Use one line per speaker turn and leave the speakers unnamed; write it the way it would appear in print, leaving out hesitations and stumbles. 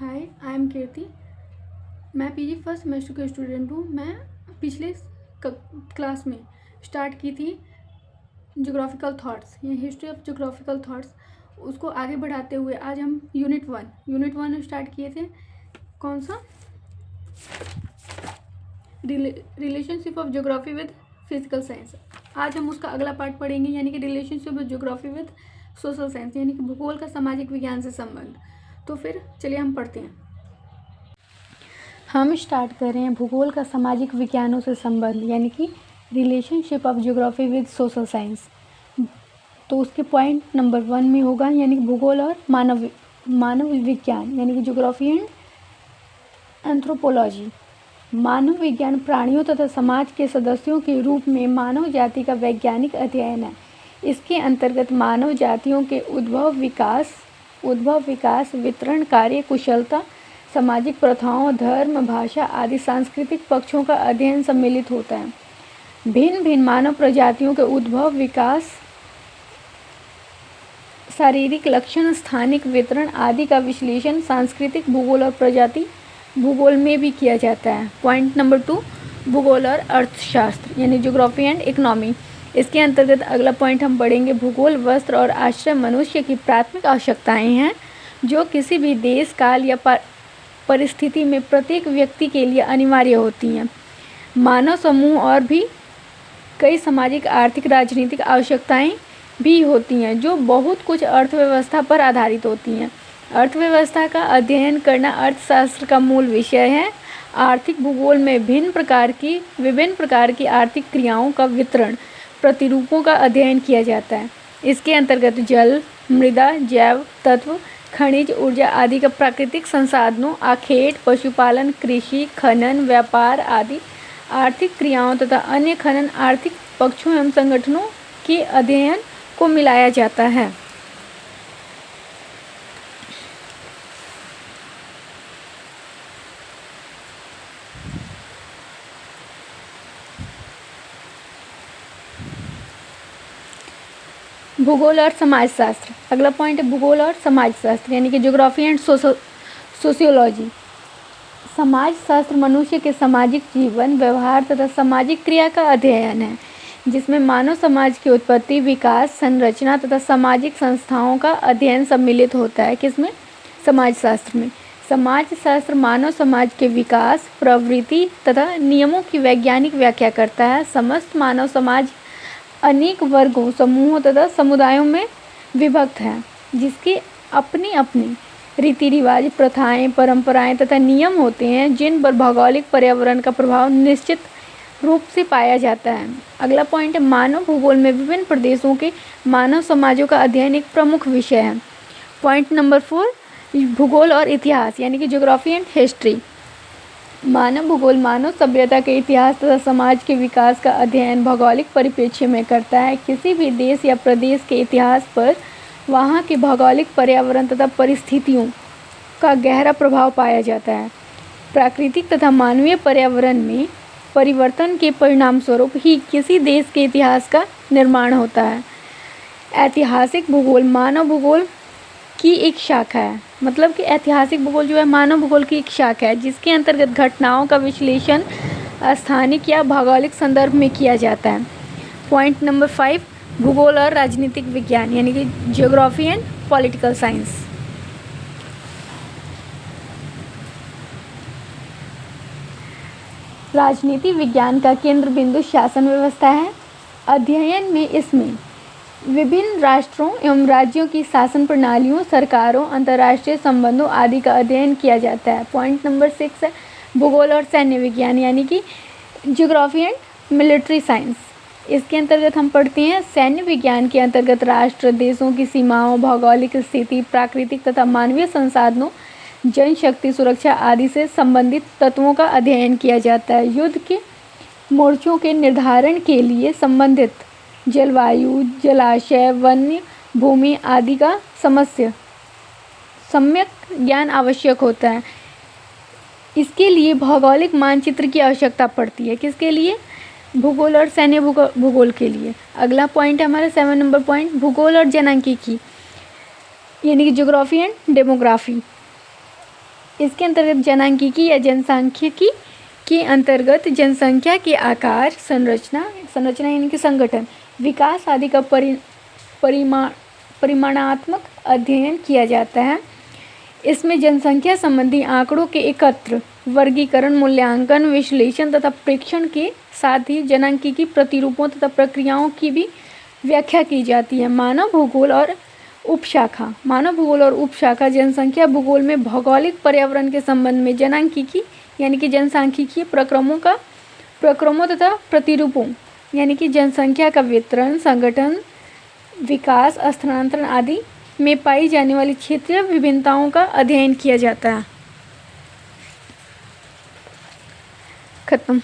Hi, I am कीर्ति। मैं PG first semester की student हूँ। मैं पिछले क्लास में स्टार्ट की थी ज्योग्राफिकल थॉट्स, ये हिस्ट्री ऑफ ज्योग्राफिकल थॉट्स। उसको आगे बढ़ाते हुए आज हम यूनिट वन स्टार्ट किए थे। कौन सा? Relationship of geography with physical science. आज हम उसका अगला पार्ट पढ़ेंगे, यानी कि relationship of geography with social science, यानी कि भूगोल का सामाजिक विज्ञान से संबंध। तो फिर चलिए हम पढ़ते हैं। हम स्टार्ट कर रहे हैं भूगोल का सामाजिक विज्ञानों से संबंध, यानी कि relationship of geography with social science. तो उसके पॉइंट नंबर 1 में होगा, यानी कि भूगोल और मानव विज्ञान, यानी कि ज्योग्राफी एंड एंथ्रोपोलॉजी। मानव विज्ञान प्राणियों तथा समाज के सदस्यों के रूप में मानव जाति का वैज्ञानिक अध्ययन है। इसके अंतर्गत मानव जातियों के उद्भव विकास, वितरण, कार्य कुशलता, सामाजिक प्रथाओं, धर्म, भाषा आदि सांस्कृतिक पक्षों का अध्ययन सम्मिलित होता है। भिन्न भिन्न मानव प्रजातियों के उद्भव, विकास, शारीरिक लक्षण, स्थानिक वितरण आदि का विश्लेषण सांस्कृतिक भूगोल और प्रजाति भूगोल में भी किया जाता है। पॉइंट नंबर 2, भूगोल और अर्थशास्त्र, यानी ज्योग्राफी एंड इकोनॉमी। इसके अंतर्गत अगला पॉइंट हम पढ़ेंगे, भूगोल, वस्त्र और आश्रय मनुष्य की प्राथमिक आवश्यकताएं हैं, जो किसी भी देश, काल या परिस्थिति में प्रत्येक व्यक्ति के लिए अनिवार्य होती हैं। मानव समूह और भी कई सामाजिक, आर्थिक, राजनीतिक आवश्यकताएं भी होती हैं, जो बहुत कुछ अर्थव्यवस्था पर आधारित होती हैं। अर्थव्यवस्था का अध्ययन करना अर्थशास्त्र का मूल विषय है। आर्थिक भूगोल में विभिन्न प्रकार की आर्थिक क्रियाओं का वितरण, प्रतिरूपों का अध्ययन किया जाता है। इसके अंतर्गत जल, मृदा, जैव तत्व, खनिज, ऊर्जा आदि का प्राकृतिक संसाधनों, आखेट, पशुपालन, कृषि, खनन, व्यापार आदि आर्थिक क्रियाओं तथा अन्य खनन आर्थिक पक्षों एवं संगठनों के अध्ययन को मिलाया जाता है। भूगोल और समाजशास्त्र। अगला पॉइंट है भूगोल और समाजशास्त्र, यानी कि ज्योग्राफी एंड सोशियोलॉजी। समाजशास्त्र मनुष्य के सामाजिक जीवन, व्यवहार तथा सामाजिक क्रिया का अध्ययन है, जिसमें मानव समाज की उत्पत्ति, विकास, संरचना तथा सामाजिक संस्थाओं का अध्ययन सम्मिलित होता है। किसमें? समाजशास्त्र में। समाजशास्त्र मानव समाज के विकास, प्रवृत्ति तथा नियमों की वैज्ञानिक व्याख्या करता है। समस्त मानव समाज अनेक वर्गों, समूहों तथा समुदायों में विभक्त है, जिसके अपनी अपनी रीति रिवाज, प्रथाएं, परंपराएं तथा नियम होते हैं, जिन पर भौगोलिक पर्यावरण का प्रभाव निश्चित रूप से पाया जाता है। अगला पॉइंट है मानव भूगोल में विभिन्न प्रदेशों के मानव समाजों का अध्ययन एक प्रमुख विषय है। पॉइंट नंबर 4, भूगोल और इतिहास, यानी कि ज्योग्राफी एंड हिस्ट्री। मानव भूगोल मानव सभ्यता के इतिहास तथा समाज के विकास का अध्ययन भौगोलिक परिप्रेक्ष्य में करता है। किसी भी देश या प्रदेश के इतिहास पर वहाँ के भौगोलिक पर्यावरण तथा परिस्थितियों का गहरा प्रभाव पाया जाता है। प्राकृतिक तथा मानवीय पर्यावरण में परिवर्तन के परिणामस्वरूप ही किसी देश के इतिहास का निर्माण होता है। ऐतिहासिक भूगोल मानव भूगोल की एक शाखा है, मतलब कि ऐतिहासिक भूगोल जो है मानव भूगोल की एक शाखा है, जिसके अंतर्गत घटनाओं का विश्लेषण स्थानिक या भौगोलिक संदर्भ में किया जाता है। पॉइंट नंबर 5, भूगोल और राजनीतिक विज्ञान, यानी कि ज्योग्राफी एंड पॉलिटिकल साइंस। राजनीति विज्ञान का केंद्र बिंदु शासन व्यवस्था है। अध्ययन में इसमें विभिन्न राष्ट्रों एवं राज्यों की शासन प्रणालियों, सरकारों, अंतर्राष्ट्रीय संबंधों आदि का अध्ययन किया जाता है। पॉइंट नंबर 6 है भूगोल और सैन्य विज्ञान, यानी कि ज्योग्राफी एंड मिलिट्री साइंस। इसके अंतर्गत हम पढ़ते हैं सैन्य विज्ञान के अंतर्गत राष्ट्र, देशों की सीमाओं, भौगोलिक स्थिति, प्राकृतिक तथा मानवीय संसाधनों, जनशक्ति, सुरक्षा आदि से संबंधित तत्वों का अध्ययन किया जाता है। युद्ध के मोर्चों के निर्धारण के लिए संबंधित जलवायु, जलाशय, वन्य भूमि आदि का सम्यक ज्ञान आवश्यक होता है। इसके लिए भौगोलिक मानचित्र की आवश्यकता पड़ती है। किसके लिए? भूगोल और सैन्य भूगोल के लिए। अगला पॉइंट है हमारा 7 नंबर पॉइंट, भूगोल और जनसांख्यिकी, यानी कि ज्योग्राफी एंड डेमोग्राफी। इसके अंतर्गत जनांकीकी या जनसांख्यिकी के अंतर्गत जनसंख्या के आकार, संरचना यानी कि संगठन, विकास आदि का परिमाणात्मक अध्ययन किया जाता है। इसमें जनसंख्या संबंधी आंकड़ों के एकत्र, वर्गीकरण, मूल्यांकन, विश्लेषण तथा प्रेक्षण के साथ ही जनांकीकी प्रतिरूपों तथा प्रक्रियाओं की भी व्याख्या की जाती है। मानव भूगोल और उपशाखा जनसंख्या भूगोल में भौगोलिक पर्यावरण के संबंध में जनांकीकी यानी कि जनसांख्यिकीय प्रक्रमों तथा प्रतिरूपों यानी कि जनसंख्या का वितरण, संगठन, विकास, स्थानांतरण आदि में पाई जाने वाली क्षेत्रीय विभिन्नताओं का अध्ययन किया जाता है। खत्म।